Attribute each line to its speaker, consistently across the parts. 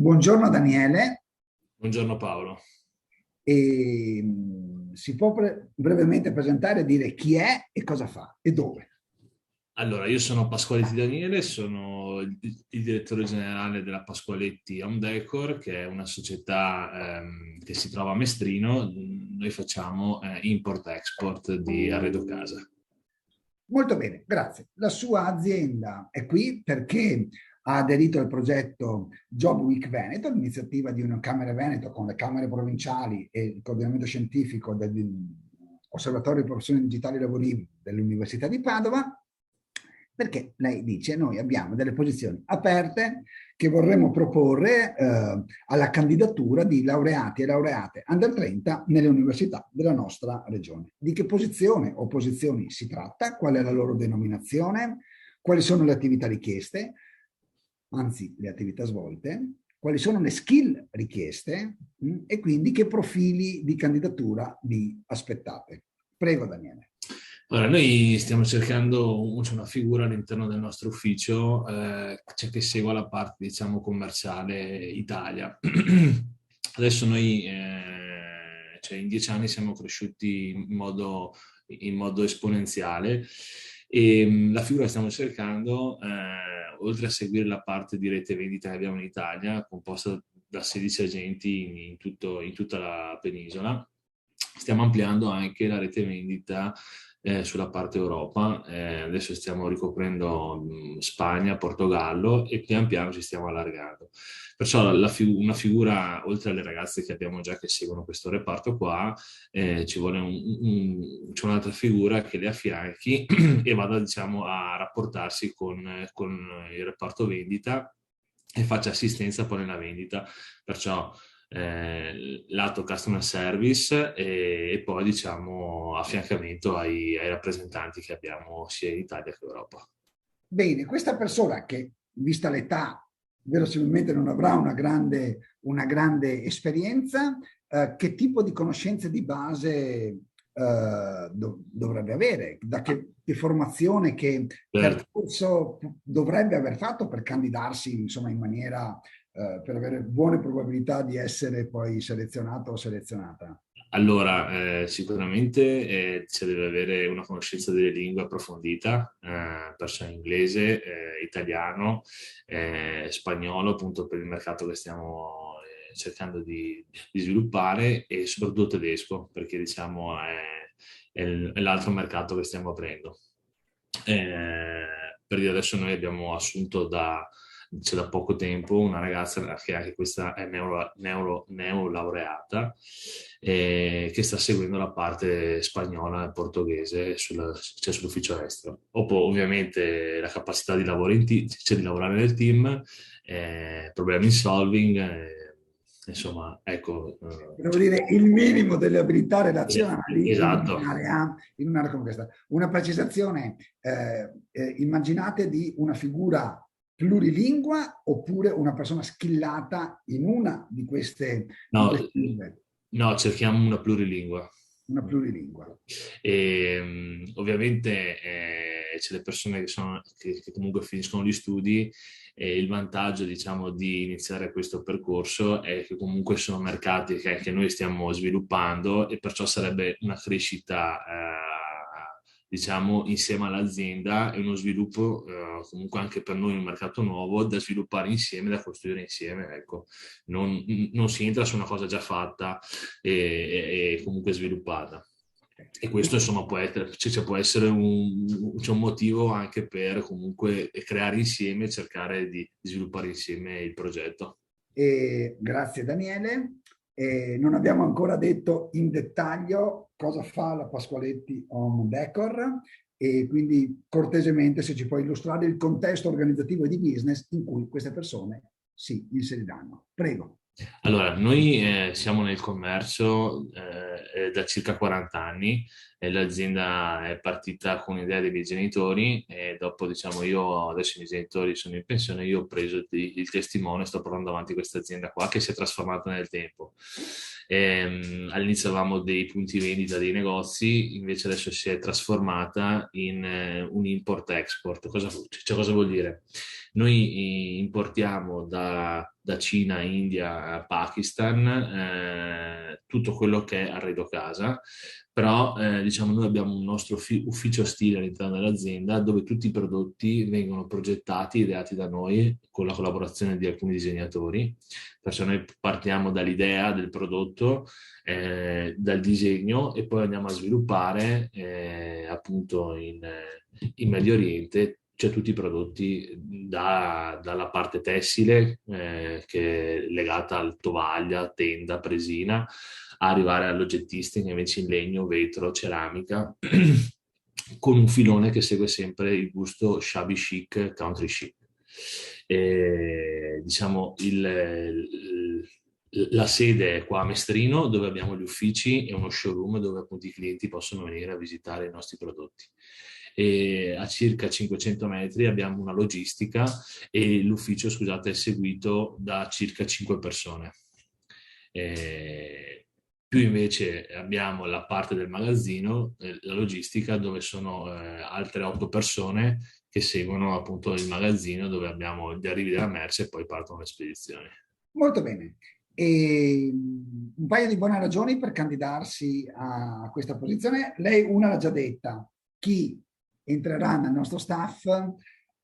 Speaker 1: Buongiorno Daniele,
Speaker 2: Buongiorno Paolo.
Speaker 1: si può brevemente presentare e dire chi è e cosa fa e dove?
Speaker 2: Allora, io sono Pasqualetti Daniele, sono il direttore generale della Pasqualetti Home Decor, che è una società che si trova a Mestrino. Noi facciamo import-export di arredo casa.
Speaker 1: Molto bene, grazie. La sua azienda è qui perché ha aderito al progetto Job Week Veneto, l'iniziativa di una Camera Veneto con le Camere provinciali e il coordinamento scientifico dell'Osservatorio di Professioni Digitali Lavoribili dell'Università di Padova, perché lei dice noi abbiamo delle posizioni aperte che vorremmo proporre alla candidatura di laureati e laureate under 30 nelle università della nostra regione. Di che posizione o posizioni si tratta? Qual è la loro denominazione? Quali sono le attività richieste? Anzi, le attività svolte? Quali sono le skill richieste? E quindi che profili di candidatura vi aspettate? Prego, Daniele.
Speaker 2: Allora, noi stiamo cercando c'è una figura all'interno del nostro ufficio, cioè che segua la parte, diciamo, commerciale Italia. Adesso noi, cioè in 10 anni siamo cresciuti in modo esponenziale e la figura che stiamo cercando, oltre a seguire la parte di rete vendita che abbiamo in Italia, composta da 16 agenti in tutta la penisola, stiamo ampliando anche la rete vendita sulla parte Europa. Adesso stiamo ricoprendo Spagna, Portogallo e pian piano ci stiamo allargando. Perciò una figura, oltre alle ragazze che abbiamo già che seguono questo reparto qua, ci vuole c'è un'altra figura che le affianchi e vada, diciamo, a rapportarsi con il reparto vendita e faccia assistenza poi nella vendita. Perciò lato customer service e poi, diciamo, affiancamento ai rappresentanti che abbiamo sia in Italia che in Europa.
Speaker 1: Bene, questa persona che, vista l'età, verosimilmente non avrà una grande esperienza, che tipo di conoscenze di base dovrebbe avere? Che formazione, che
Speaker 2: Certo.
Speaker 1: percorso dovrebbe aver fatto per candidarsi, insomma, in maniera, per avere buone probabilità di essere poi selezionato o selezionata?
Speaker 2: Allora, sicuramente si deve avere una conoscenza delle lingue approfondita, perciò inglese, italiano, spagnolo, appunto per il mercato che stiamo cercando di sviluppare, e soprattutto tedesco, perché diciamo è l'altro mercato che stiamo aprendo. Per dire, adesso noi abbiamo assunto c'è da poco tempo una ragazza che anche questa è neolaureata, che sta seguendo la parte spagnola e portoghese cioè sull'ufficio estero. Ovviamente la capacità di, cioè di lavorare nel team, problem solving, insomma, ecco.
Speaker 1: Devo dire il minimo delle abilità relazionali
Speaker 2: Esatto.
Speaker 1: in un'area come questa. Una precisazione, immaginate di una figura plurilingua oppure una persona skillata in una di
Speaker 2: No,
Speaker 1: queste lingue,
Speaker 2: no, cerchiamo una plurilingua.
Speaker 1: una plurilingua.
Speaker 2: E, ovviamente c'è le persone che comunque finiscono gli studi, e il vantaggio, diciamo, di iniziare questo percorso è che comunque sono mercati che anche noi stiamo sviluppando, e perciò sarebbe una crescita, diciamo, insieme all'azienda, e uno sviluppo comunque anche per noi un mercato nuovo da sviluppare insieme, da costruire insieme. Ecco, non si entra su una cosa già fatta e comunque sviluppata. E questo, insomma, può essere c'è un motivo anche per comunque creare insieme e cercare di sviluppare insieme il progetto.
Speaker 1: Grazie Daniele. Non abbiamo ancora detto in dettaglio cosa fa la Pasqualetti Home Decor, e quindi cortesemente se ci puoi illustrare il contesto organizzativo e di business in cui queste persone si inseriranno. Prego.
Speaker 2: Allora, noi siamo nel commercio da circa 40 anni, e l'azienda è partita con un'idea dei miei genitori, e dopo, diciamo, io adesso i miei genitori sono in pensione, io ho preso il testimone e sto portando avanti questa azienda qua, che si è trasformata nel tempo. All'inizio avevamo dei punti vendita, dei negozi, invece adesso si è trasformata in un import-export. Cosa vuol dire? Noi importiamo da Cina, India, Pakistan, tutto quello che è arredo casa, però diciamo noi abbiamo un nostro ufficio stile all'interno dell'azienda dove tutti i prodotti vengono progettati, ideati da noi con la collaborazione di alcuni disegnatori, perciò noi partiamo dall'idea del prodotto, dal disegno e poi andiamo a sviluppare appunto in Medio Oriente, cioè tutti i prodotti dalla parte tessile, che è legata al tovaglia, tenda, presina, a arrivare all'oggettistica invece in legno, vetro, ceramica, con un filone che segue sempre il gusto shabby chic, country chic. Diciamo la sede è qua a Mestrino, dove abbiamo gli uffici e uno showroom dove appunto i clienti possono venire a visitare i nostri prodotti. E a circa 500 metri abbiamo una logistica e l'ufficio, scusate, è seguito da circa 5 persone. Più invece abbiamo la parte del magazzino, la logistica, dove sono altre 8 persone che seguono appunto il magazzino dove abbiamo gli arrivi della merce e poi partono le spedizioni.
Speaker 1: Molto bene. E un paio di buone ragioni per candidarsi a questa posizione. Lei una l'ha già detta: chi entrerà nel nostro staff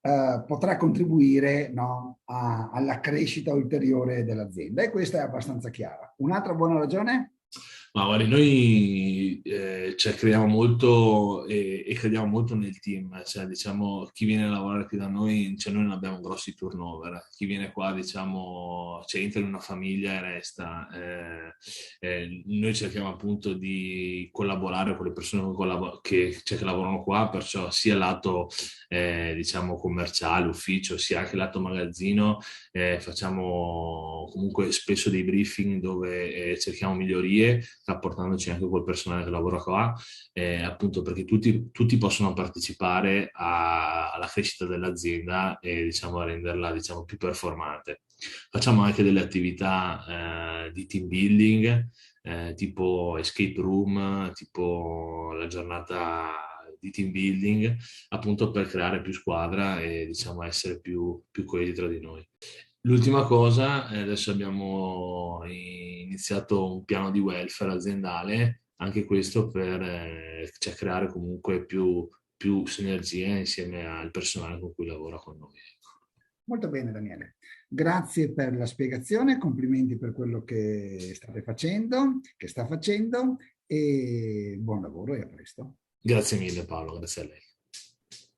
Speaker 1: potrà contribuire, no, alla crescita ulteriore dell'azienda, e questa è abbastanza chiara. Un'altra buona ragione?
Speaker 2: Ma guardi, noi cioè, crediamo molto e crediamo molto nel team, cioè, diciamo, chi viene a lavorare qui da noi, cioè, noi non abbiamo grossi turnover, chi viene qua, diciamo, cioè, entra in una famiglia e resta. Noi cerchiamo appunto di collaborare con le persone che lavorano qua, perciò sia lato, diciamo, commerciale, ufficio, sia anche lato magazzino, facciamo comunque spesso dei briefing dove cerchiamo migliorie, rapportandoci anche col personale che lavora qua, appunto perché tutti possono partecipare alla crescita dell'azienda e diciamo a renderla diciamo più performante. Facciamo anche delle attività di team building, tipo escape room, tipo la giornata di team building, appunto per creare più squadra e diciamo essere più coesi tra di noi. L'ultima cosa, adesso abbiamo iniziato un piano di welfare aziendale, anche questo per cioè, creare comunque più sinergie insieme al personale con cui lavora con noi.
Speaker 1: Molto bene, Daniele. Grazie per la spiegazione, complimenti per quello che state facendo, che sta facendo, e buon lavoro e a presto.
Speaker 2: Grazie mille Paolo, grazie a lei.